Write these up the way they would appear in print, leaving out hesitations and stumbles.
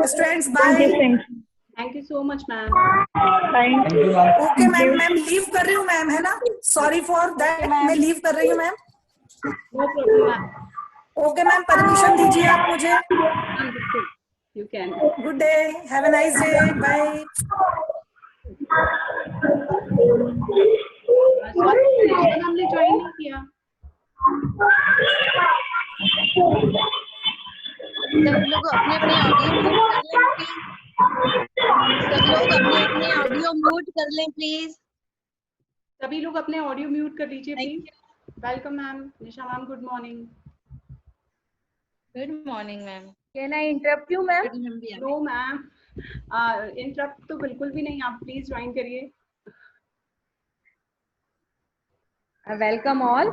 Students bye. Thank you so much ma'am. Thank you. Okay ma'am, ma'am leave कर रही हूँ मैम, है ना? सॉरी फॉर दैट, मैं लीव कर रही हूँ ma'am. No problem ma'am. Okay ma'am, permission दीजिए आप मुझे। You can. Good day, have a nice day, bye. Sorry हमने ज्वाइन नहीं किया। सब लोग अपने अपने ऑडियो म्यूट कर लें प्लीज। सब लोग अपने अपने ऑडियो म्यूट कर लें प्लीज। सभी लोग अपने ऑडियो म्यूट कर लीजिए please. Welcome ma'am. Nisha ma'am good morning. Good morning ma'am. Can I interrupt you ma'am? No ma'am, interrupt तो बिल्कुल भी नहीं, आप प्लीज ज्वाइन करिए। Welcome all.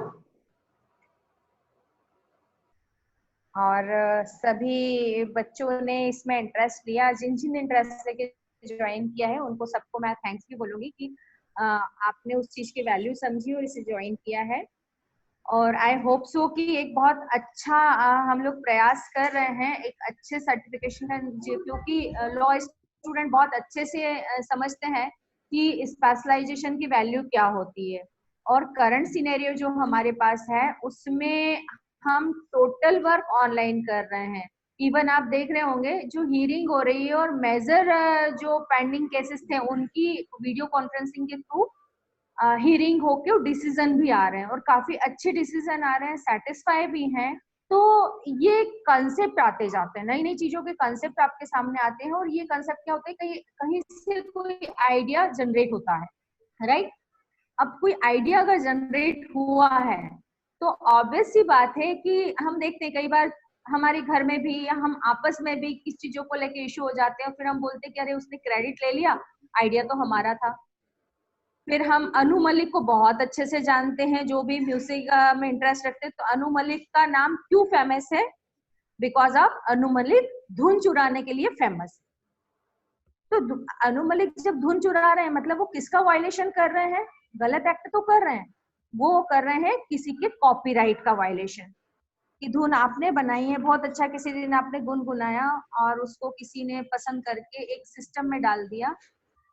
और सभी बच्चों ने इसमें इंटरेस्ट लिया, जिन जिन इंटरेस्ट लेके ज्वाइन किया है उनको सबको मैं थैंक्स भी बोलूंगी कि आपने उस चीज की वैल्यू समझी और इसे ज्वाइन किया है। और आई होप सो कि एक बहुत अच्छा हम लोग प्रयास कर रहे हैं एक अच्छे सर्टिफिकेशन का, क्योंकि लॉ स्टूडेंट बहुत अच्छे से समझते हैं कि स्पेशलाइजेशन की वैल्यू क्या होती है। और करंट सिनेरियो जो हमारे पास है उसमें हम टोटल वर्क ऑनलाइन कर रहे हैं। इवन आप देख रहे होंगे जो हियरिंग हो रही है और मेजर जो पेंडिंग केसेस थे उनकी वीडियो कॉन्फ्रेंसिंग के थ्रू हियरिंग होके डिसीजन भी आ रहे हैं और काफी अच्छे डिसीजन आ रहे हैं, सेटिस्फाई भी हैं। तो ये कंसेप्ट आते जाते हैं, नई नई चीजों के कंसेप्ट आपके सामने आते हैं और ये कंसेप्ट क्या होता है, कहीं कहीं से कोई आइडिया जनरेट होता है, राइट? अब कोई आइडिया अगर जनरेट हुआ है तो ऑब्वियस सी बात है कि हम देखते हैं कई बार हमारे घर में भी या हम आपस में भी किस चीजों को लेके इश्यू हो जाते हैं, फिर हम बोलते हैं कि अरे उसने क्रेडिट ले लिया, आइडिया तो हमारा था। फिर हम अनु मलिक को बहुत अच्छे से जानते हैं, जो भी म्यूजिक में इंटरेस्ट रखते हैं। तो अनु मलिक का नाम क्यों फेमस है? बिकॉज ऑफ अनु मलिक धुन चुराने के लिए फेमस। तो अनु मलिक जब धुन चुरा रहे हैं मतलब वो किसका वायलेशन कर रहे हैं? गलत एक्ट तो कर रहे हैं, वो कर रहे हैं किसी के कॉपीराइट का वायलेशन। कि धुन आपने बनाई है बहुत अच्छा, किसी दिन आपने गुनगुनाया और उसको किसी ने पसंद करके एक सिस्टम में डाल दिया,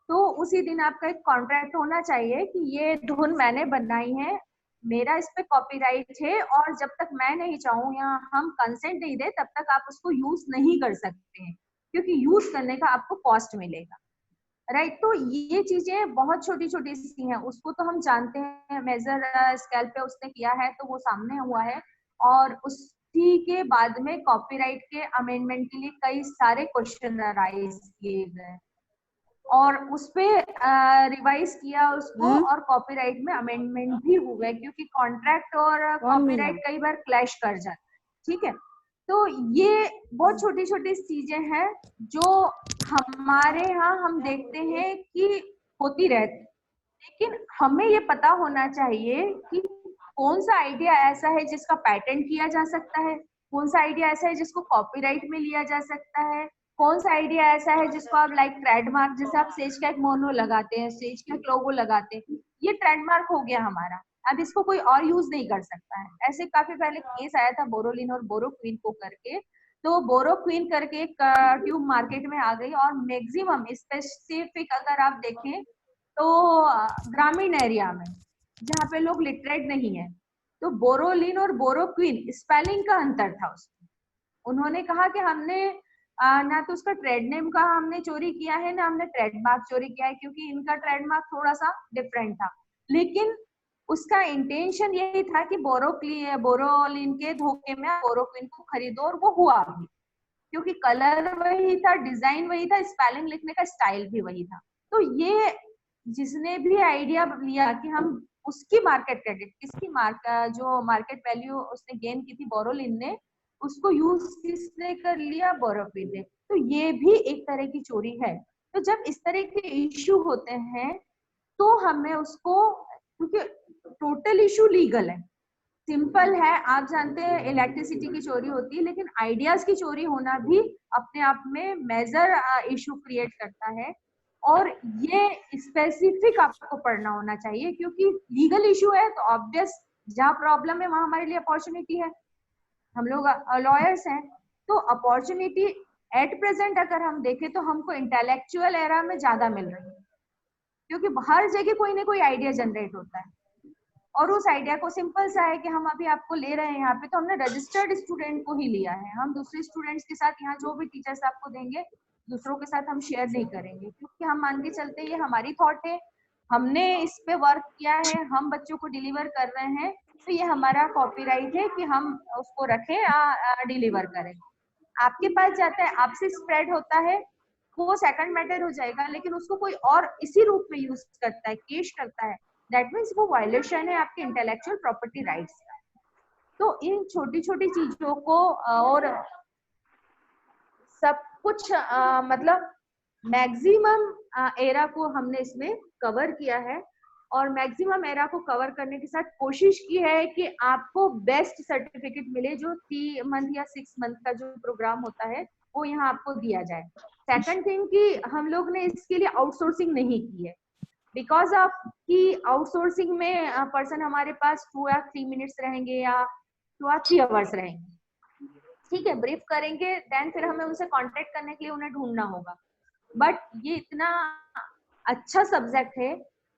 तो उसी दिन आपका एक कॉन्ट्रैक्ट होना चाहिए कि ये धुन मैंने बनाई है, मेरा इस पे कॉपीराइट है और जब तक मैं नहीं चाहूँ या हम कंसेंट नहीं दे तब तक आप उसको यूज नहीं कर सकते हैं, क्योंकि यूज करने का आपको कॉस्ट मिलेगा, राइट? तो ये चीजें बहुत छोटी छोटी सी हैं, उसको तो हम जानते हैं, मेजर स्केल पे उसने किया है तो वो सामने हुआ है। और उसी के बाद में कॉपीराइट के अमेंडमेंट के लिए कई सारे क्वेश्चन राइज किए गए और उसपे रिवाइज किया उसको और कॉपीराइट में अमेंडमेंट भी हुए, क्योंकि कॉन्ट्रैक्ट और कॉपीराइट कई बार क्लैश कर जाते हैं, ठीक है? तो ये बहुत छोटी छोटी चीजें हैं जो हमारे यहाँ हम देखते हैं कि होती रहती, लेकिन हमें ये पता होना चाहिए कि कौन सा आइडिया ऐसा है जिसका पेटेंट किया जा सकता है, कौन सा आइडिया ऐसा है जिसको कॉपीराइट में लिया जा सकता है, कौन सा आइडिया ऐसा है जिसको आप लाइक ट्रेडमार्क, जैसे आप सेज का एक मोनो लगाते हैं, सेज का एक लोगो लगाते हैं, ये ट्रेडमार्क हो गया हमारा, अब इसको कोई और यूज नहीं कर सकता है। ऐसे काफी पहले केस आया था बोरोलिन और बोरोक्विन को करके, तो बोरोक्विन करके एक ट्यूब मार्केट में आ गई और मैक्सिमम स्पेसिफिक अगर आप देखें तो ग्रामीण एरिया में जहाँ पे लोग लिटरेट नहीं है, तो बोरोलिन और बोरोक्विन स्पेलिंग का अंतर था उसमें। उन्होंने कहा कि हमने ना तो उसका ट्रेड नेम का हमने चोरी किया है ना हमने ट्रेडमार्क चोरी किया है, क्योंकि इनका ट्रेडमार्क थोड़ा सा डिफरेंट था, लेकिन उसका इंटेंशन यही था कि बोरोलिन के धोखे में बोरोक्विन को खरीदो, और वो हुआ भी, क्योंकि कलर वही था, डिजाइन वही था, स्पेलिंग लिखने का स्टाइल भी वही था। तो ये जिसने भी आइडिया लिया कि हम उसकी मार्केट क्रेडिट, किसकी जो मार्केट वैल्यू उसने गेन की थी बोरोलिन ने, उसको यूज किसने कर लिया? बोरोक्विन ने। तो ये भी एक तरह की चोरी है। तो जब इस तरह के इश्यू होते हैं तो हमें उसको, क्योंकि टोटल इश्यू लीगल है, सिंपल है, आप जानते हैं इलेक्ट्रिसिटी की चोरी होती है, लेकिन आइडियाज की चोरी होना भी अपने आप में मेजर इश्यू क्रिएट करता है, और ये स्पेसिफिक आपको पढ़ना होना चाहिए, क्योंकि लीगल इश्यू है तो ऑब्वियस जहाँ प्रॉब्लम है वहां हमारे लिए अपॉर्चुनिटी है, हम लोग लॉयर्स हैं, तो अपॉर्चुनिटी एट प्रेजेंट अगर हम देखें तो हमको इंटेलेक्चुअल एरा में ज्यादा मिल रही है, क्योंकि हर जगह कोई ना कोई आइडिया जनरेट होता है, और उस आइडिया को सिंपल सा है कि हम अभी आपको ले रहे हैं यहाँ पे, तो हमने रजिस्टर्ड स्टूडेंट को ही लिया है। हम दूसरे स्टूडेंट्स के साथ यहाँ जो भी टीचर्स आपको देंगे दूसरों के साथ हम शेयर नहीं करेंगे, क्योंकि हम मान के चलते ये हमारी थॉट है, हमने इस पे वर्क किया है, हम बच्चों को डिलीवर कर रहे हैं, तो ये हमारा कॉपीराइट है कि हम उसको रखें, डिलीवर करें। आपके पास जाता है, आपसे स्प्रेड होता है, वो सेकंड मैटर हो जाएगा, लेकिन उसको कोई और इसी रूप में यूज करता है, केश करता है, दैट मीन्स वो वायलेशन है आपके इंटेलेक्चुअल प्रॉपर्टी राइट्स का। तो इन छोटी छोटी चीजों को और सब कुछ मतलब मैक्सिमम एरा को हमने इसमें कवर किया है, और मैक्सिमम एरा को कवर करने के साथ कोशिश की है कि आपको बेस्ट सर्टिफिकेट मिले, जो 3 मंथ या 6 मंथ का जो प्रोग्राम होता है वो यहाँ आपको दिया जाए। सेकंड थिंग कि हम लोग ने इसके लिए आउटसोर्सिंग नहीं की है, बिकॉज ऑफ कि आउटसोर्सिंग में पर्सन हमारे पास 2 या 3 मिनट्स रहेंगे या 2 या 3 आवर्स रहेंगे, ठीक है, ब्रीफ करेंगे, देन फिर हमें उनसे कांटेक्ट करने के लिए उन्हें ढूंढना होगा। बट ये इतना अच्छा सब्जेक्ट है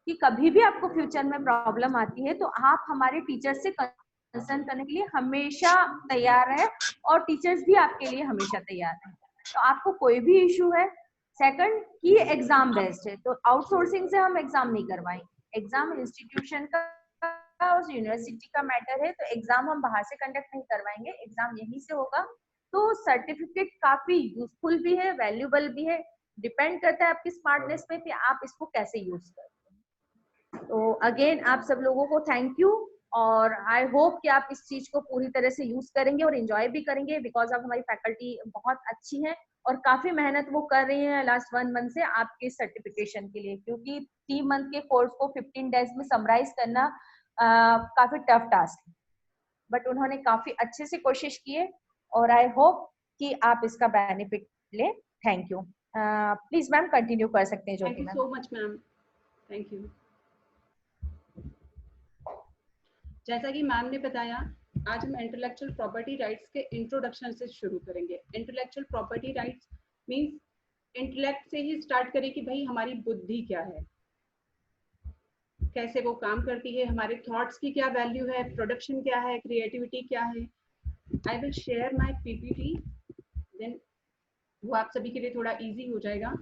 कि कभी भी आपको फ्यूचर में प्रॉब्लम आती है तो आप हमारे टीचर से कंसल्ट करने के लिए हमेशा तैयार है, और टीचर्स भी आपके लिए हमेशा तैयार है। तो आपको कोई भी इशू है, सेकंड कि एग्जाम बेस्ड है, तो आउटसोर्सिंग से हम एग्जाम नहीं करवाएंगे। एग्जाम इंस्टीट्यूशन का और यूनिवर्सिटी का मैटर है, तो एग्जाम हम बाहर से कंडक्ट नहीं करवाएंगे, एग्जाम यहीं से होगा। तो सर्टिफिकेट काफी यूजफुल भी है, वैल्यूबल भी है, डिपेंड करता है आपकी स्मार्टनेस पे कि आप इसको कैसे यूज करते हैं। तो अगेन आप सब लोगों को थैंक यू, और आई होप कि आप इस चीज को पूरी तरह से यूज करेंगे और एंजॉय भी करेंगे, बिकॉज ऑफ हमारी फैकल्टी बहुत अच्छी है और काफी मेहनत वो कर रही है लास्ट 1 मंथ से आपके सर्टिफिकेशन के लिए, क्योंकि 3 मंथ के कोर्स को 15 डेज में समराइज करना काफी टफ टास्क है, बट उन्होंने काफी अच्छे से कोशिश की है, और आई होप कि आप इसका बेनिफिट ले। Thank you. Please ma'am continue कर सकते हैं Jyoti ma'am. Thank you so much ma'am, thank you. जैसा कि मैम ने बताया, आज हम इंटेलेक्चुअल प्रॉपर्टी राइट्स के इंट्रोडक्शन से शुरू करेंगे। Intellectual property rights means intellect से ही स्टार्ट करें कि भाई हमारी बुद्धि क्या है, कैसे वो काम करती है, हमारे थॉट्स की क्या वैल्यू है, प्रोडक्शन क्या है, क्रिएटिविटी क्या है। I will share my PPT, then वो आप सभी के लिए थोड़ा इजी हो जाएगा।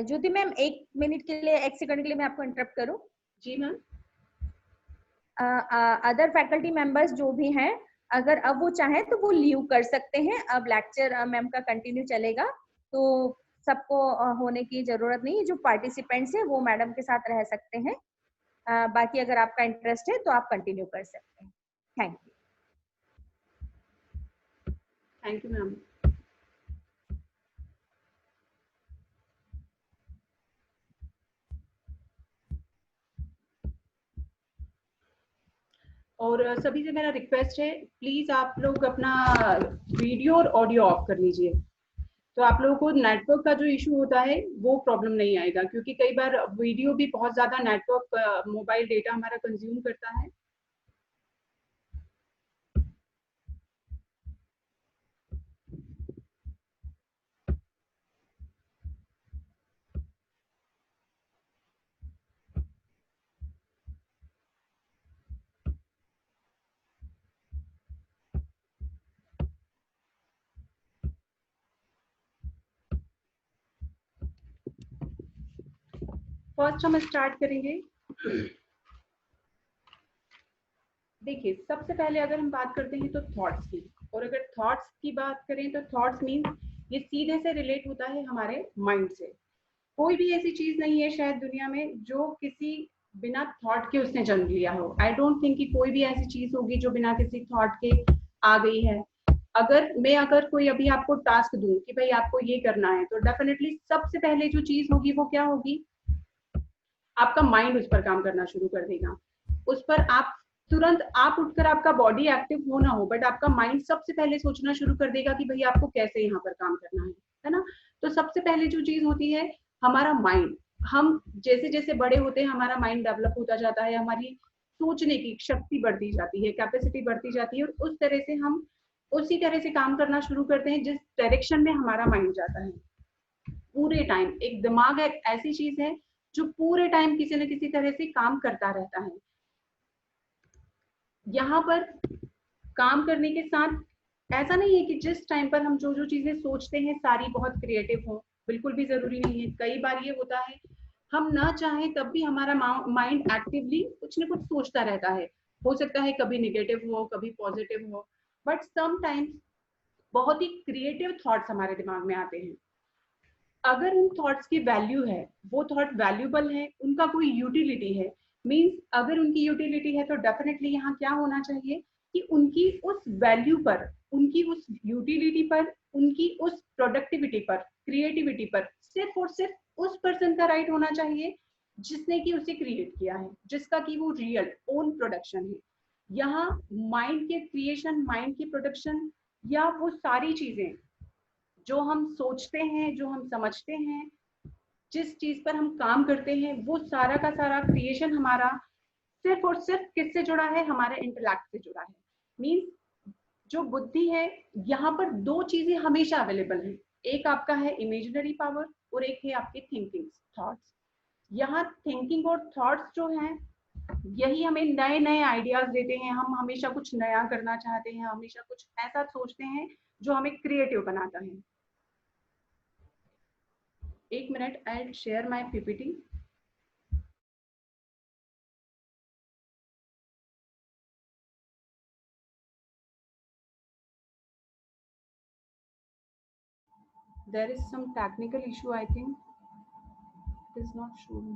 ज्योति मैम 1 मिनट के लिए, 1 सेकंड के लिए मैं आपको इंटरप्ट करूं? जी मैम। अदर फैकल्टी मेंबर्स जो भी हैं, अगर अब वो चाहें तो वो लीव कर सकते हैं। अब लेक्चर मैम का कंटिन्यू चलेगा, तो सबको होने की जरूरत नहीं, जो पार्टिसिपेंट्स हैं वो मैडम के साथ रह सकते हैं। बाकी अगर आपका इंटरेस्ट है तो आप कंटिन्यू कर सकते हैं। Thank you. Thank you ma'am. और सभी से मेरा रिक्वेस्ट है, प्लीज आप लोग अपना वीडियो और ऑडियो ऑफ कर लीजिए, तो आप लोगों को नेटवर्क का जो इशू होता है वो प्रॉब्लम नहीं आएगा, क्योंकि कई बार वीडियो भी बहुत ज्यादा नेटवर्क मोबाइल डेटा हमारा कंज्यूम करता है। फर्स्ट हम स्टार्ट करेंगे। देखिए, सबसे पहले अगर हम बात करते हैं तो थॉट्स की, और अगर थॉट्स की बात करें तो थॉट्स मीन्स ये सीधे से रिलेट होता है हमारे माइंड से। कोई भी ऐसी चीज नहीं है शायद दुनिया में जो किसी बिना थॉट के उसने जन्म लिया हो। आई डोंट थिंक कि कोई भी ऐसी चीज होगी जो बिना किसी थॉट के आ गई है। अगर कोई अभी आपको टास्क दूं कि भाई आपको ये करना है, तो डेफिनेटली सबसे पहले जो चीज होगी वो क्या होगी, आपका माइंड उस पर काम करना शुरू कर देगा। उस पर आप तुरंत आप उठकर, आपका बॉडी एक्टिव हो ना हो, बट आपका माइंड सबसे पहले सोचना शुरू कर देगा कि भाई आपको कैसे यहाँ पर काम करना है ना। तो सबसे पहले जो चीज होती है हमारा माइंड। हम जैसे जैसे बड़े होते हैं हमारा माइंड डेवलप होता जाता है, हमारी सोचने की शक्ति बढ़ती जाती है, कैपेसिटी बढ़ती जाती है, और उस तरह से हम उसी तरह से काम करना शुरू करते हैं जिस डायरेक्शन में हमारा माइंड जाता है पूरे टाइम। एक दिमाग एक ऐसी चीज है जो पूरे टाइम किसी न किसी तरह से काम करता रहता है। यहाँ पर काम करने के साथ ऐसा नहीं है कि जिस टाइम पर हम जो जो चीजें सोचते हैं सारी बहुत क्रिएटिव हो, बिल्कुल भी जरूरी नहीं है। कई बार ये होता है हम ना चाहें तब भी हमारा माइंड एक्टिवली कुछ न कुछ सोचता रहता है। हो सकता है कभी निगेटिव हो, कभी पॉजिटिव हो, बट समटाइम्स बहुत ही क्रिएटिव थॉट्स हमारे दिमाग में आते हैं। अगर उन थॉट्स की वैल्यू है, वो थॉट वैल्यूबल है, उनका कोई यूटिलिटी है, मीन्स अगर उनकी यूटिलिटी है तो डेफिनेटली यहाँ क्या होना चाहिए कि उनकी उस वैल्यू पर, उनकी उस यूटिलिटी पर, उनकी उस प्रोडक्टिविटी पर, क्रिएटिविटी पर सिर्फ और सिर्फ उस पर्सन का राइट होना चाहिए जिसने कि उसे क्रिएट किया है, जिसका कि वो रियल ओन प्रोडक्शन है। यहाँ माइंड के क्रिएशन, माइंड की प्रोडक्शन या वो सारी चीजें जो हम सोचते हैं, जो हम समझते हैं, जिस चीज पर हम काम करते हैं, वो सारा का सारा क्रिएशन हमारा सिर्फ और सिर्फ किससे जुड़ा है? हमारे इंटेलेक्ट से जुड़ा है। मीन्स जो बुद्धि है, यहाँ पर दो चीजें हमेशा अवेलेबल है। एक आपका है इमेजिनरी पावर और एक है आपके थिंकिंग थॉट्स। यहाँ थिंकिंग और थॉट्स जो हैं यही हमें नए नए आइडियाज देते हैं। हम हमेशा कुछ नया करना चाहते हैं, हमेशा कुछ ऐसा सोचते हैं जो हमें क्रिएटिव बनाता है। एक minute, I share my PPT. There is some technical issue, I think. It is not showing.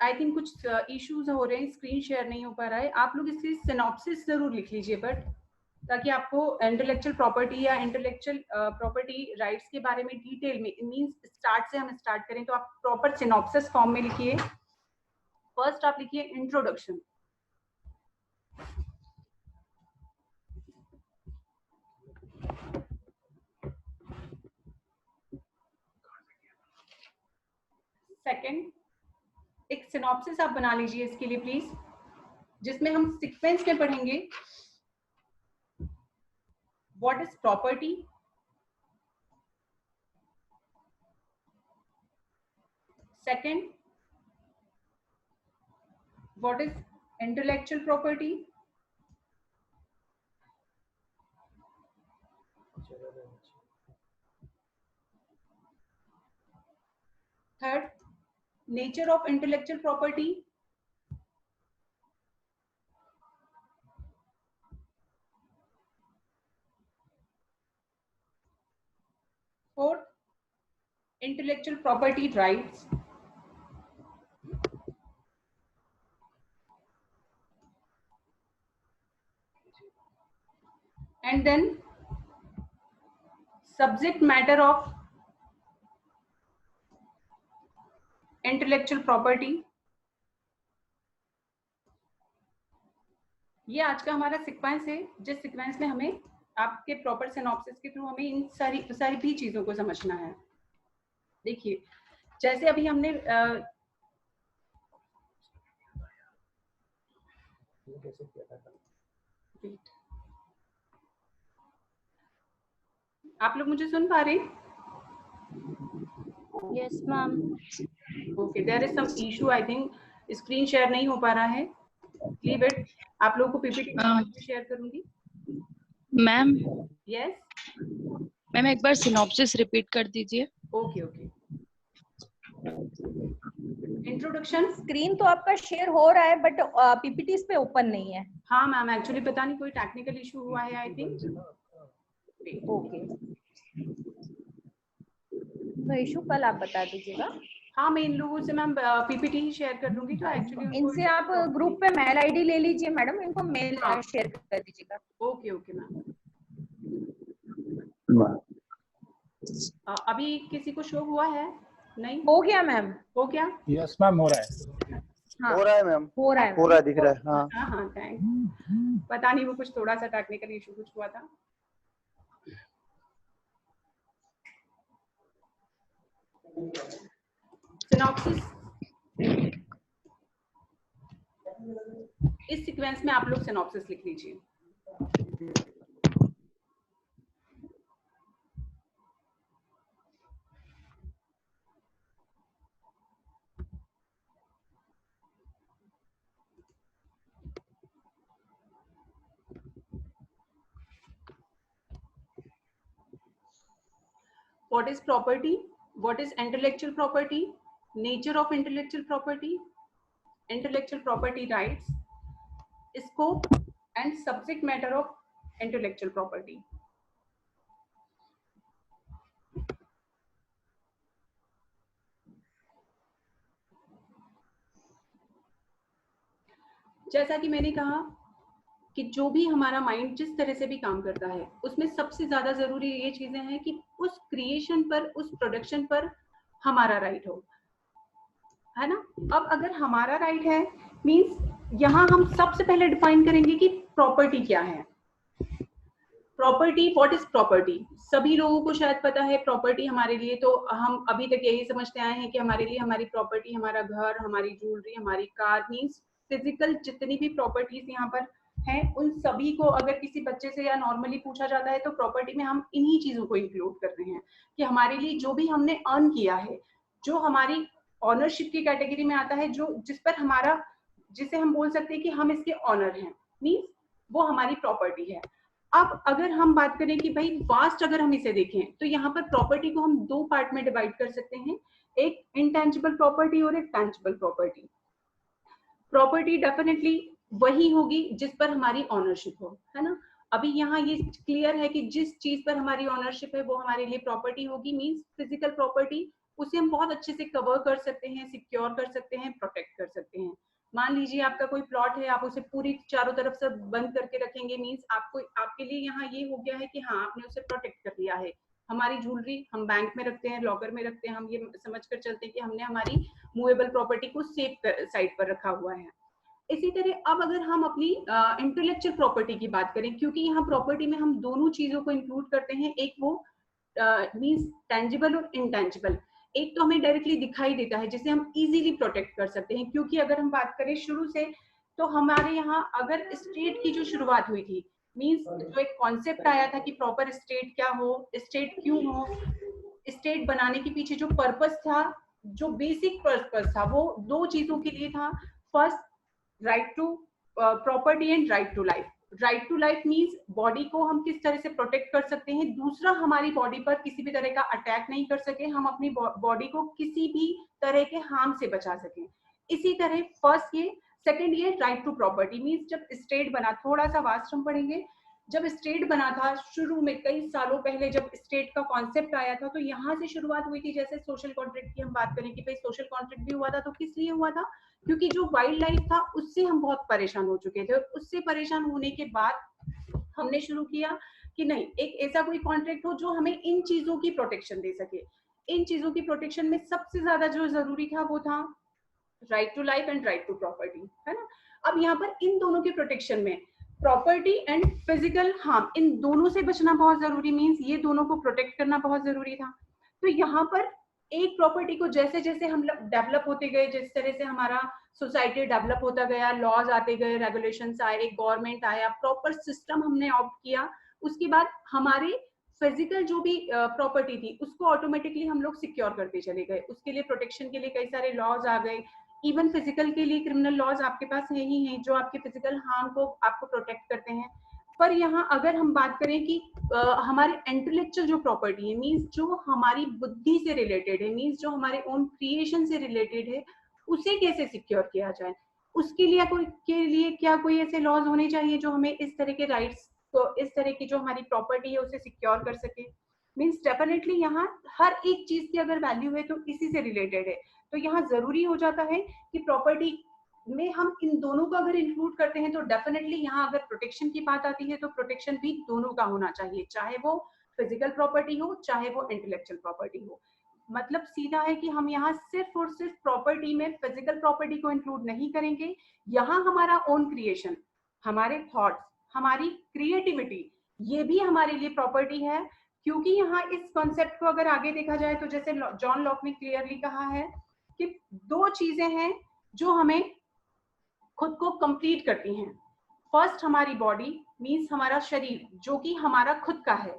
I think कुछ इश्यूज हो रहे हैं, स्क्रीन शेयर नहीं हो पा रहा है। आप लोग इसकी सिनॉप्सिस जरूर लिख लीजिए, बट ताकि आपको इंटेलेक्चुअल प्रॉपर्टी या इंटेलेक्चुअल प्रॉपर्टी राइट्स के बारे में डिटेल में, मींस स्टार्ट से हम स्टार्ट करें तो आप प्रॉपर सिनॉप्सिस फॉर्म में लिखिए। फर्स्ट आप लिखिए इंट्रोडक्शन। सेकंड, एक सिनॉप्सिस आप बना लीजिए इसके लिए प्लीज, जिसमें हम सीक्वेंस में पढ़ेंगे what is property, second what is intellectual property, third nature of intellectual property, fourth intellectual property rights, and then subject matter of intellectual property. ये आज का हमारा सीक्वेंस है, जिस सीक्वेंस में हमें आपके प्रॉपर सिनॉप्सिस के थ्रू हमें इन सारी भी चीजों को समझना है। देखिए जैसे अभी हमने आप लोग मुझे सुन पा रहे हैं? Yes, ma'am. Okay, there is some issue, I think screen share नहीं हो पा रहा है। लीव इट, आप लोगों को पीपीटी शेयर करूंगी। मैम, यस मैम एक बार सिनॉप्सिस रिपीट कर दीजिए। Okay okay. इंट्रोडक्शन। स्क्रीन तो आपका शेयर हो रहा है बट पीपीटी पे ओपन नहीं है। हाँ मैम, एक्चुअली पता नहीं कोई टेक्निकल इशू हुआ है आई थिंक। ओके, तो इशू कल आप बता दीजिएगा। हाँ, मैं इन लोगों से मैम पीपीटी ही शेयर कर दूंगी, तो एक्चुअली इनसे आप ग्रुप पे मेल आईडी ले लीजिए मैडम, इनको मेल शेयर कर दीजिएगा। Okay okay ma'am. अभी किसी को शो हुआ है? नहीं हो गया मैम। हो गया? यस मैम, हो रहा है। हाँ हो रहा है मैम, हो रहा है। हो रहा है, दिख रहा है। हाँ हाँ हाँ थैंक्स। पता नहीं वो कुछ थोड़ा सा टेक्निकल इशू कुछ हुआ था। सिनॉप्सिस, इस सीक्वेंस में आप लोग सिनॉप्सिस लिख लीजिए। What is property? What is intellectual property? Nature of intellectual property, intellectual property rights, scope and subject matter of intellectual property. जैसा कि मैंने कहा कि जो भी हमारा माइंड जिस तरह से भी काम करता है उसमें सबसे ज्यादा जरूरी ये चीजें हैं कि उस क्रिएशन पर, उस प्रोडक्शन पर हमारा राइट हो, है ना। अब अगर हमारा राइट है मींस यहाँ हम सबसे पहले डिफाइन करेंगे कि प्रॉपर्टी क्या है। Property, what is property? सभी लोगों को शायद पता है प्रॉपर्टी हमारे लिए, तो हम अभी तक यही समझते आए हैं कि हमारे लिए हमारी प्रॉपर्टी हमारा घर, हमारी ज्वेलरी, हमारी कार, मींस फिजिकल जितनी भी प्रॉपर्टीज यहाँ पर हैं उन सभी को अगर किसी बच्चे से या नॉर्मली पूछा जाता है तो प्रॉपर्टी में हम इन्हीं चीजों को इंक्लूड करते हैं कि हमारे लिए जो भी हमने अर्न किया है, जो हमारी ऑनरशिप की कैटेगरी में आता है, जो जिस पर हमारा, जिसे हम बोल सकते हैं कि हम इसके ऑनर हैं, मींस वो हमारी प्रॉपर्टी है। अब अगर हम बात करें कि भाई वास्ट अगर हम इसे देखें तो यहाँ पर प्रॉपर्टी को हम दो पार्ट में डिवाइड कर सकते हैं, एक इनटेंजिबल प्रॉपर्टी और एक टेंजिबल प्रॉपर्टी। प्रॉपर्टी डेफिनेटली वही होगी जिस पर हमारी ऑनरशिप हो, है ना। अभी यहाँ ये क्लियर है कि जिस चीज पर हमारी ऑनरशिप है वो हमारे लिए प्रॉपर्टी होगी, मींस फिजिकल प्रॉपर्टी, उसे हम बहुत अच्छे से कवर कर सकते हैं, सिक्योर कर सकते हैं, प्रोटेक्ट कर सकते हैं। मान लीजिए आपका कोई प्लॉट है, आप उसे पूरी चारों तरफ से बंद करके रखेंगे, मींस आपको, आपके लिए यहाँ ये हो गया है कि हाँ आपने उसे प्रोटेक्ट कर लिया है। हमारी ज्वेलरी हम बैंक में रखते हैं, लॉकर में रखते हैं, हम ये समझ कर चलते हैं कि हमने हमारी मूवेबल प्रॉपर्टी को सेफ साइड पर रखा हुआ है। इसी तरह अब अगर हम अपनी इंटेलेक्चुअल प्रॉपर्टी की बात करें, क्योंकि यहाँ प्रॉपर्टी में हम दोनों चीजों को इंक्लूड करते हैं, एक वो मींस टेंजिबल और इनटेंजिबल। एक तो हमें डायरेक्टली दिखाई देता है जिसे हम इजीली प्रोटेक्ट कर सकते हैं, क्योंकि अगर हम बात करें शुरू से तो हमारे यहाँ अगर स्टेट की जो शुरुआत हुई थी, मींस जो एक कॉन्सेप्ट आया था कि प्रॉपर स्टेट क्या हो, स्टेट क्यों हो, स्टेट बनाने के पीछे जो पर्पस था, जो बेसिक पर्पस था, वो दो चीजों के लिए था। First, right to property and right to life. Right to life means body को हम किस तरह से प्रोटेक्ट कर सकते हैं, दूसरा हमारी बॉडी पर किसी भी तरह का अटैक नहीं कर सके, हम अपनी बॉडी को किसी भी तरह के हार्म से बचा सकें। इसी तरह फर्स्ट ये, सेकंड ये राइट टू प्रॉपर्टी मींस जब स्टेट बना, थोड़ा सा वास्ट हम पढ़ेंगे, जब स्टेट बना था शुरू में कई सालों पहले जब स्टेट का कॉन्सेप्ट आया था तो यहाँ से शुरुआत हुई थी। जैसे सोशल कॉन्ट्रैक्ट की हम बात करें कि भाई सोशल कॉन्ट्रैक्ट भी हुआ था, तो किस लिए हुआ था, क्योंकि जो वाइल्ड लाइफ था उससे हम बहुत परेशान हो चुके थे, और उससे परेशान होने के बाद हमने शुरू किया कि नहीं, एक ऐसा कोई कॉन्ट्रैक्ट हो जो हमें इन चीजों की प्रोटेक्शन दे सके। इन चीजों की प्रोटेक्शन में सबसे ज्यादा जो जरूरी था वो था right to life and right to property, है ना। अब यहाँ पर इन दोनों के प्रोटेक्शन में प्रॉपर्टी एंड फिजिकल हार्म, इन दोनों से बचना बहुत जरूरी, मींस ये दोनों को प्रोटेक्ट करना बहुत जरूरी था। तो यहाँ पर एक प्रॉपर्टी को जैसे जैसे हम डेवलप होते गए, जिस तरह से हमारा सोसाइटी डेवलप होता गया, लॉज आते गए, रेगुलेशंस आए, गवर्नमेंट आया, प्रॉपर सिस्टम हमने ऑप्ट किया, उसके बाद हमारे फिजिकल जो भी प्रॉपर्टी थी उसको ऑटोमेटिकली हम लोग सिक्योर करते चले गए। उसके लिए प्रोटेक्शन के लिए कई सारे लॉज आ गए, इवन फिजिकल के लिए क्रिमिनल लॉज आपके पास है ही हैं जो आपके फिजिकल हार्म को आपको प्रोटेक्ट करते हैं। पर यहाँ अगर हम बात करें कि हमारे इंटेलेक्चुअल जो प्रॉपर्टी है, मींस जो हमारी बुद्धि से रिलेटेड है, मींस जो हमारे ओन क्रिएशन से रिलेटेड है, उसे कैसे सिक्योर किया जाए, उसके लिए क्या कोई ऐसे लॉज होने चाहिए जो हमें इस तरह के राइट्स को, इस तरह की जो हमारी प्रॉपर्टी है उसे सिक्योर कर सके। मींस डेफिनेटली यहाँ हर एक चीज की अगर वैल्यू है तो इसी से रिलेटेड है, तो यहाँ जरूरी हो जाता है कि प्रॉपर्टी में हम इन दोनों को अगर इंक्लूड करते हैं तो डेफिनेटली यहाँ अगर प्रोटेक्शन की बात आती है तो प्रोटेक्शन भी दोनों का होना चाहिए, चाहे वो फिजिकल प्रॉपर्टी हो चाहे वो इंटेलेक्चुअल प्रॉपर्टी हो। मतलब सीधा है कि हम यहाँ सिर्फ और सिर्फ प्रॉपर्टी में फिजिकल प्रॉपर्टी को इंक्लूड नहीं करेंगे। यहाँ हमारा ओन क्रिएशन, हमारे थॉट्स, हमारी क्रिएटिविटी, ये भी हमारे लिए प्रॉपर्टी है। क्योंकि यहाँ इस कॉन्सेप्ट को अगर आगे देखा जाए तो जैसे जॉन लॉक ने क्लियरली कहा है कि दो चीजें हैं जो हमें खुद को कंप्लीट करती हैं। फर्स्ट हमारी बॉडी मीन्स हमारा शरीर जो कि हमारा खुद का है।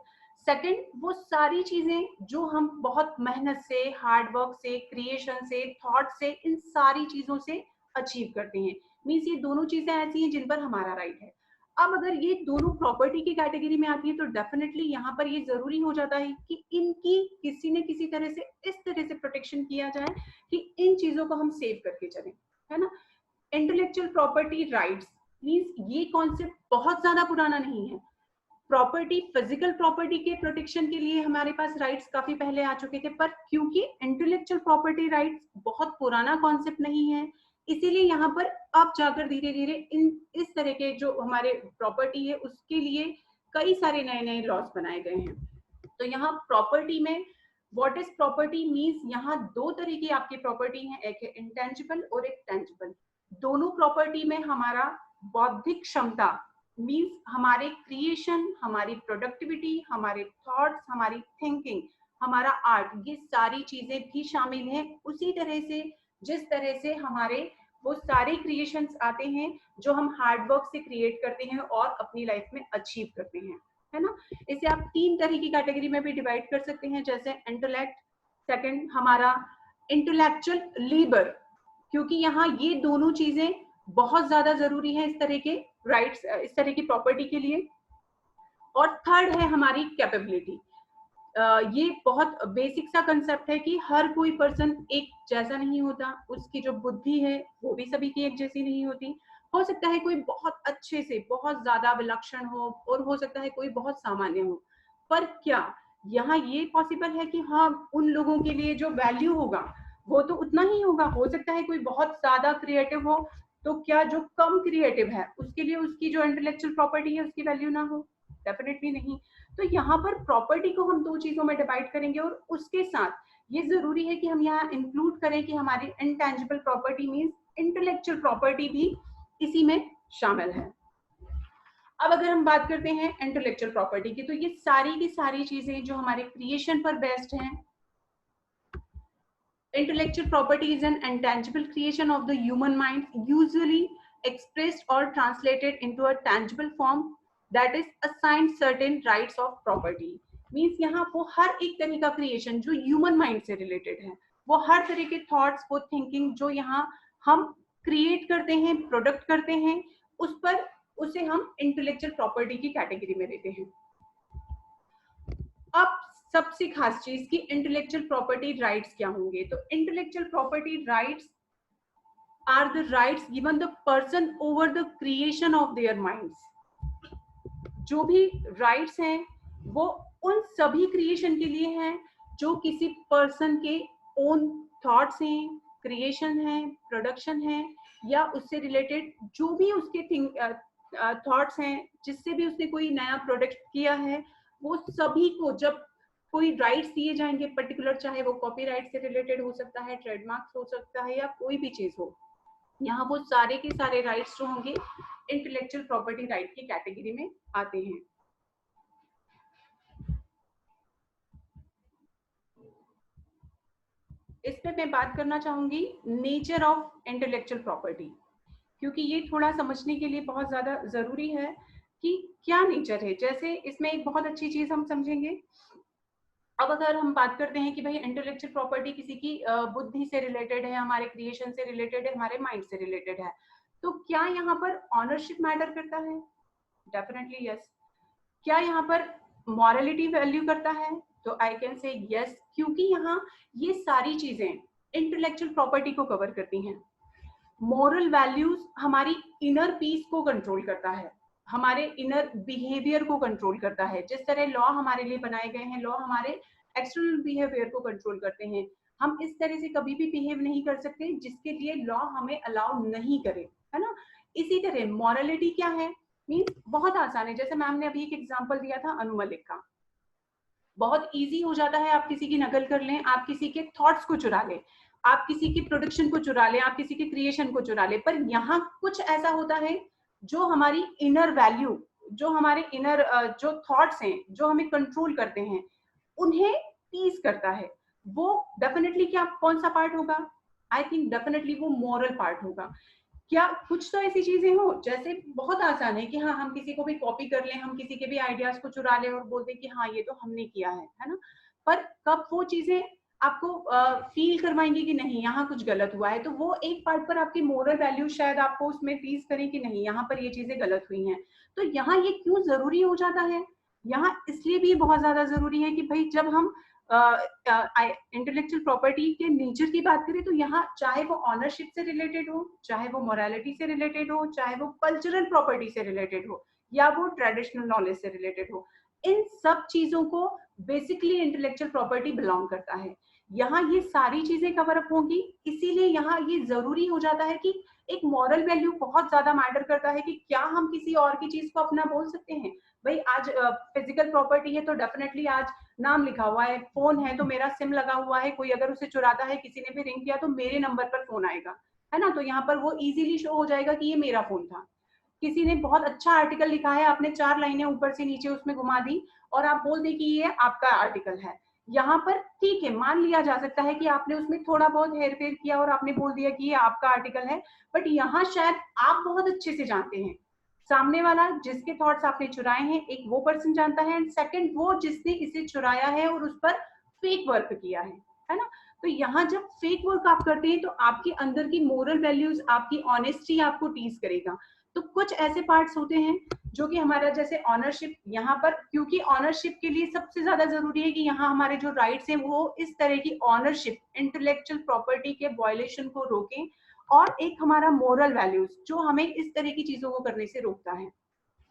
सेकंड वो सारी चीजें जो हम बहुत मेहनत से, हार्ड वर्क से, क्रिएशन से, थॉट से, इन सारी चीजों से अचीव करते हैं। मीन्स ये दोनों चीजें ऐसी हैं जिन पर हमारा राइट है। अब अगर ये दोनों प्रॉपर्टी की कैटेगरी में आती है तो डेफिनेटली यहाँ पर ये जरूरी हो जाता है कि इनकी किसी न किसी तरह से इस तरह से प्रोटेक्शन किया जाए कि इन चीजों को हम सेव करके चलें, है ना। इंटेलेक्चुअल प्रॉपर्टी राइट्स मीन्स ये कॉन्सेप्ट बहुत ज्यादा पुराना नहीं है। प्रॉपर्टी, फिजिकल प्रॉपर्टी के प्रोटेक्शन के लिए हमारे पास राइट्स काफी पहले आ चुके थे, पर क्योंकि इंटेलेक्चुअल प्रॉपर्टी राइट्स बहुत पुराना कॉन्सेप्ट नहीं है, इसीलिए यहाँ पर अब जाकर धीरे धीरे इस तरह के जो हमारे प्रॉपर्टी है उसके लिए कई सारे नए नए लॉज बनाए गए हैं। तो यहाँ प्रॉपर्टी में व्हाट इज प्रॉपर्टी मीन्स यहाँ दो तरह की आपकी प्रॉपर्टी है, एक है इंटेंजिबल और एक टेंजिबल। दोनों प्रॉपर्टी में हमारा बौद्धिक क्षमता मीन्स हमारे क्रिएशन, हमारी प्रोडक्टिविटी, हमारे थॉट्स, हमारी थिंकिंग, हमारा आर्ट, ये सारी चीजें भी शामिल हैं। उसी तरह से जिस तरह से हमारे वो सारे क्रिएशंस आते हैं जो हम हार्ड वर्क से क्रिएट करते हैं और अपनी लाइफ में अचीव करते हैं, है ना। इसे आप तीन तरह की कैटेगरी में भी डिवाइड कर सकते हैं, जैसे इंटेलेक्ट, सेकंड हमारा इंटेलेक्चुअल लीबर, क्योंकि यहाँ ये दोनों चीजें बहुत ज्यादा जरूरी है इस तरह के राइट्स, इस तरह की प्रॉपर्टी के लिए। और थर्ड है हमारी कैपेबिलिटी। ये बहुत बेसिक सा कंसेप्ट है कि हर कोई पर्सन एक जैसा नहीं होता, उसकी जो बुद्धि है वो भी सभी की एक जैसी नहीं होती। हो सकता है कोई बहुत अच्छे से बहुत ज्यादा विलक्षण हो और हो सकता है कोई बहुत सामान्य हो, पर क्या यहाँ ये पॉसिबल है कि हाँ उन लोगों के लिए जो वैल्यू होगा वो तो उतना ही होगा। हो सकता है कोई बहुत ज्यादा क्रिएटिव हो, तो क्या जो कम क्रिएटिव है उसके लिए उसकी जो इंटेलेक्चुअल प्रॉपर्टी है उसकी वैल्यू ना हो? डेफिनेटली नहीं। तो यहाँ पर प्रॉपर्टी को हम दो चीजों में डिवाइड करेंगे और उसके साथ ये जरूरी है कि हम यहाँ इंक्लूड करें कि हमारी intangible property means intellectual property भी इसी में शामिल है। अब अगर हम बात करते हैं इंटेलेक्चुअल प्रॉपर्टी की, तो ये सारी की सारी चीजें जो हमारे क्रिएशन पर बेस्ड हैं। Intellectual property is an intangible creation of the human mind, usually expressed or translated into a tangible form that is assigned certain rights of property. Means यहाँ वो हर एक तरह का क्रिएशन जो ह्यूमन माइंड से related है, वो हर तरह के थॉट्स, वो थिंकिंग जो यहाँ हम क्रिएट करते हैं, प्रोडक्ट करते हैं, उस पर उसे हम इंटेलेक्चुअल प्रॉपर्टी की कैटेगरी में लेते हैं। अब सबसे खास चीज की इंटेलेक्चुअल प्रॉपर्टी राइट्स क्या होंगे? तो intellectual property rights are the rights given the person over the creation of their minds. जो भी राइट्स हैं वो उन सभी क्रिएशन के लिए हैं जो किसी पर्सन के ओन थॉट्स हैं, क्रिएशन है, प्रोडक्शन है, या उससे रिलेटेड जो भी उसके थॉट्स हैं, जिससे भी उसने कोई नया प्रोडक्ट किया है, वो सभी को जब कोई राइट्स दिए जाएंगे पर्टिकुलर, चाहे वो कॉपीराइट से रिलेटेड हो सकता है, ट्रेडमार्क्स हो सकता है, या कोई भी चीज हो, यहाँ वो सारे के सारे राइट्स जो होंगे इंटेलेक्चुअल प्रॉपर्टी राइट की कैटेगरी में आते हैं। इस पे मैं बात करना चाहूंगी नेचर ऑफ इंटेलेक्चुअल प्रॉपर्टी, क्योंकि ये थोड़ा समझने के लिए बहुत ज्यादा जरूरी है कि क्या नेचर है। जैसे इसमें एक बहुत अच्छी चीज हम समझेंगे। अब अगर हम बात करते हैं कि भाई इंटेलेक्चुअल प्रॉपर्टी किसी की बुद्धि से रिलेटेड है, हमारे क्रिएशन से रिलेटेड है, हमारे माइंड से रिलेटेड है, तो क्या यहाँ पर ऑनरशिप मैटर करता है? Definitely yes. क्या यहाँ पर मॉरलिटी वैल्यू करता है? तो आई कैन से यस, क्योंकि यहाँ ये सारी चीजें इंटेलेक्चुअल प्रॉपर्टी को कवर करती हैं। मॉरल वैल्यूज हमारी इनर पीस को कंट्रोल करता है, हमारे इनर बिहेवियर को कंट्रोल करता है। जिस तरह लॉ हमारे लिए बनाए गए हैं, लॉ हमारे एक्सटर्नल बिहेवियर को कंट्रोल करते हैं। हम इस तरह से कभी भी बिहेव नहीं कर सकते जिसके लिए लॉ हमें अलाउ नहीं करे, है ना। इसी तरह मॉरलिटी क्या है? मीन्स बहुत आसान है। जैसे मैम ने अभी एक एग्जांपल दिया था अनु मलिक का। बहुत इजी हो जाता है, आप किसी की नकल कर लें, आप किसी के थॉट्स को चुरा लें, आप किसी की प्रोडक्शन को चुरा लें, आप किसी के क्रिएशन को चुरा लें। पर यहाँ कुछ ऐसा होता है जो हमारी इनर वैल्यू, जो हमारे इनर जो थॉट्स हैं, जो हमें कंट्रोल करते हैं, उन्हें टीज करता है। वो डेफिनेटली क्या कौन सा पार्ट होगा? आई थिंक डेफिनेटली वो मॉरल पार्ट होगा। क्या कुछ तो ऐसी चीजें हो, जैसे बहुत आसान है कि हाँ हम किसी को भी कॉपी कर लें, हम किसी के भी आइडियाज को चुरा लें और बोल दें कि हाँ ये तो हमने किया है ना। पर कब वो चीजें आपको फील करवाएंगे कि नहीं यहाँ कुछ गलत हुआ है, तो वो एक पार्ट पर आपकी मोरल वैल्यू शायद आपको उसमें टीज करें कि नहीं यहाँ पर ये चीजें गलत हुई हैं। तो यहाँ ये क्यों जरूरी हो जाता है? यहाँ इसलिए भी बहुत ज्यादा जरूरी है कि भाई जब हम इंटेलेक्चुअल प्रॉपर्टी के नेचर की बात करें तो यहाँ चाहे वो ऑनरशिप से रिलेटेड हो, चाहे वो मोरालिटी से रिलेटेड हो, चाहे वो कल्चरल प्रॉपर्टी से रिलेटेड हो, या वो ट्रेडिशनल नॉलेज से रिलेटेड हो, इन सब चीजों को बेसिकली इंटेलेक्चुअल प्रॉपर्टी बिलोंग करता है। यहाँ ये सारी चीजें कवर अप होंगी, इसीलिए यहाँ ये जरूरी हो जाता है कि एक मॉरल वैल्यू बहुत ज्यादा मैटर करता है कि क्या हम किसी और की चीज को अपना बोल सकते हैं। भाई आज फिजिकल प्रॉपर्टी है तो डेफिनेटली आज नाम लिखा हुआ है, फोन है तो मेरा सिम लगा हुआ है, कोई अगर उसे चुराता है, किसी ने भी रिंग किया तो मेरे नंबर पर फोन आएगा, है ना। तो यहाँ पर वो इजीली शो हो जाएगा कि ये मेरा फोन था। किसी ने बहुत अच्छा आर्टिकल लिखा है, आपने 4 लाइनें ऊपर से नीचे उसमें घुमा दी और आप बोल दे कि ये आपका आर्टिकल है। यहाँ पर ठीक है, मान लिया जा सकता है कि आपने उसमें थोड़ा बहुत हेरफेर किया और आपने बोल दिया कि ये आपका आर्टिकल है, बट यहाँ शायद आप बहुत अच्छे से जानते हैं, सामने वाला जिसके थॉट्स आपने चुराए हैं, एक वो पर्सन जानता है, एंड सेकंड वो जिसने इसे चुराया है और उस पर फेक वर्क किया है ना। तो यहाँ जब फेक वर्क आप करते हैं तो आपके अंदर की मोरल वैल्यूज, आपकी ऑनेस्टी आपको टीज करेगा। तो कुछ ऐसे पार्ट्स होते हैं जो कि हमारा जैसे ऑनरशिप, यहाँ पर क्योंकि ऑनरशिप के लिए सबसे ज्यादा जरूरी है कि यहाँ हमारे जो राइट्स हैं वो इस तरह की ऑनरशिप, इंटेलेक्चुअल प्रॉपर्टी के वायलेशन को रोकें, और एक हमारा मोरल वैल्यूज जो हमें इस तरह की चीजों को करने से रोकता है।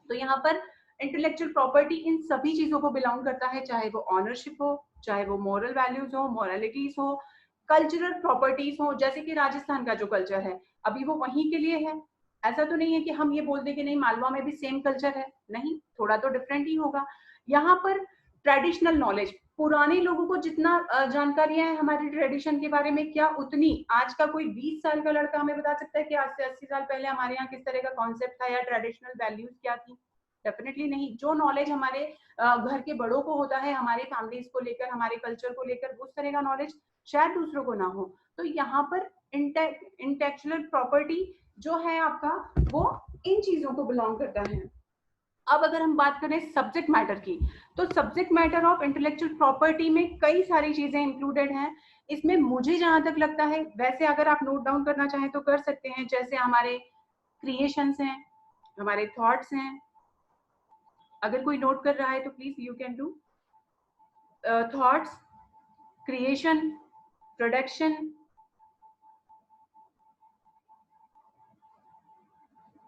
तो यहाँ पर इंटेलेक्चुअल प्रॉपर्टी इन सभी चीजों को बिलोंग करता है, चाहे वो ऑनरशिप हो, चाहे वो मोरल वैल्यूज हो, मोरालिटीज हो, कल्चरल प्रॉपर्टीज हो, जैसे कि राजस्थान का जो कल्चर है अभी वो वहीं के लिए है। ऐसा तो नहीं है कि हम ये बोल दें कि नहीं मालवा में भी सेम कल्चर है, नहीं, थोड़ा तो डिफरेंट ही होगा। यहाँ पर ट्रेडिशनल नॉलेज, पुराने लोगों को जितना जानकारियां है हमारे ट्रेडिशन के बारे में, क्या उतनी आज का कोई 20 साल का लड़का हमें बता सकता है कि आज से 80 साल पहले हमारे यहाँ किस तरह का कॉन्सेप्ट था या ट्रेडिशनल वैल्यूज क्या थी? डेफिनेटली नहीं। जो नॉलेज हमारे घर के बड़ों को होता है, हमारे फैमिलीज को लेकर, हमारे कल्चर को लेकर, उस तरह का नॉलेज शायद दूसरों को ना हो। तो यहाँ पर इंटेलेक्चुअल प्रॉपर्टी जो है आपका, वो इन चीजों को बिलोंग करता है। अब अगर हम बात करें सब्जेक्ट मैटर की, तो subject matter of intellectual property में कई सारी चीजें इंक्लूडेड हैं। इसमें मुझे जहां तक लगता है, वैसे अगर आप नोट डाउन करना चाहें तो कर सकते हैं, जैसे हमारे क्रिएशंस हैं, हमारे थॉट्स हैं। अगर कोई नोट कर रहा है तो please you can do. Thoughts, creation, production,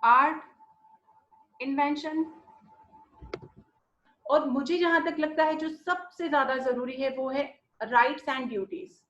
art, invention, और मुझे जहां तक लगता है जो सबसे ज्यादा जरूरी है वो है राइट्स एंड ड्यूटीज।